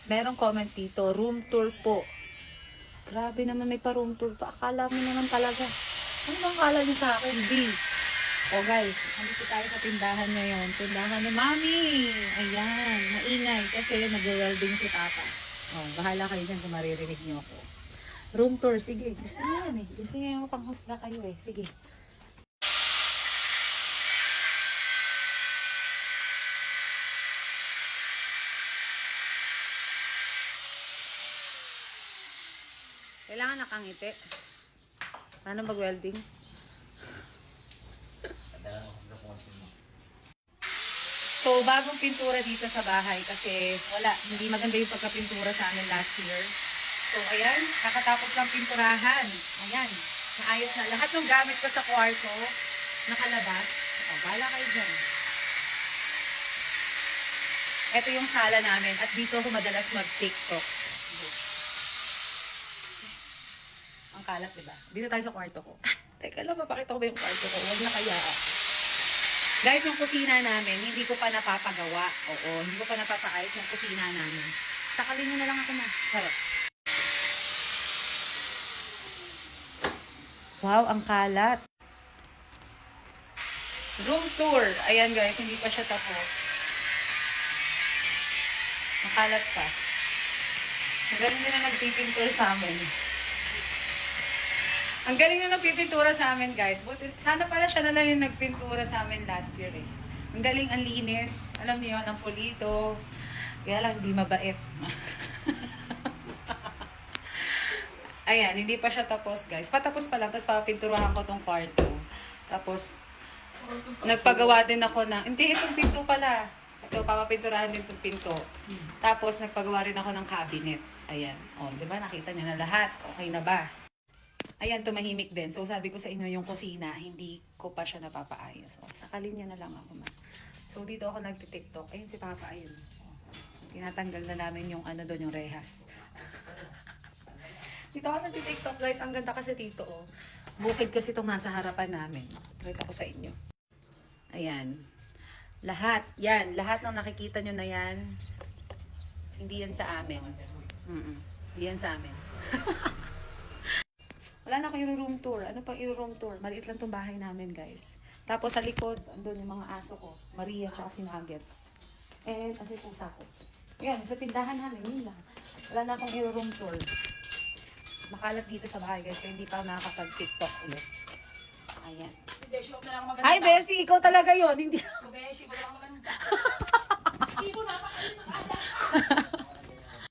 Merong comment dito, room tour po. Grabe naman may pa-room tour pa. Akala mo naman talaga. Ano bang akala niyo sa akin? B. O guys, nandito tayo sa tindahan ngayon. Tindahan ni Mami. Ayan, maingay kasi nag-welding si Papa. O, bahala kayo dyan kung maririnig niyo ako. Room tour, sige. Gusto niyo yan eh. Gusto niyo yung panghusga kayo eh. Sige. Kailangan nakangiti. Paano mag-welding? So, bagong pintura dito sa bahay kasi wala, hindi maganda yung pagkapintura sa amin last year. So, ayan, kakatapos lang pinturahan. Ayan, naayos na. Lahat ng gamit ko sa kwarto, nakalabas. O, bahala kayo dyan. Ito yung sala namin at dito ako madalas mag-TikTok. Ang kalat, diba? Dito tayo sa kwarto ko. Teka lang, mapakita ko ba yung kwarto ko? Huwag na kaya. Guys, yung kusina namin, hindi ko pa napapagawa. Oo, hindi ko pa napapaayos yung kusina namin. Sakalin nyo na lang ako na. Sarap. Wow, ang kalat. Room tour. Ayan guys, hindi pa siya tapos. Ang kalat pa. Ang galing din na nagpipintura sa amin. Ang galing na nagpipintura sa amin, guys. Buti, sana pala siya na lang yung nagpintura sa amin last year eh. Ang galing, ang linis. Alam niyo yun, ang pulito. Kaya lang, hindi mabait. Ayan, hindi pa siya tapos, guys. Patapos pa lang, tapos papinturahan ko tong kwarto. Tapos, nagpagawa din ako ng... Hindi, itong pinto pala. Ito, papapinturahan din itong pinto. Tapos, nagpagawa rin ako ng cabinet. Ayan. O, di ba? Nakita niyo na lahat. Okay na ba? Ayan, tumahimik din. So, sabi ko sa inyo, yung kusina, hindi ko pa siya napapaayos. O, sakalin niya na lang ako na. So, dito ako nagtitiktok. Ayun si Papa, ayun. O, tinatanggal na namin yung ano doon, yung rehas. Dito ako nagtitiktok, guys. Ang ganda kasi dito, oh. Bukid kasi itong nasa harapan namin. Pakita ko sa inyo. Ayan. Lahat, yan. Lahat ng nakikita nyo na yan, hindi yan sa amin. Hindi yan sa amin. Wala na kayo room tour. Ano pang i-room tour? Maliit lang tong bahay namin, guys. Tapos sa likod, andun yung mga aso ko. Maria tsaka si Nuggets. And kasi pusa ko. Yan, sa tindahan namin, yun lang. Wala na akong i-room tour. Makalat dito sa bahay, guys. Kaya hindi pa nakakapag-TikTok ulit. Ayan. Si Beshi, huwag na lang maganda. Ay, Bessie, ikaw talaga yon. Hindi. Si Beshi, wala kang maganda. Hindi mo napakalit ng anak.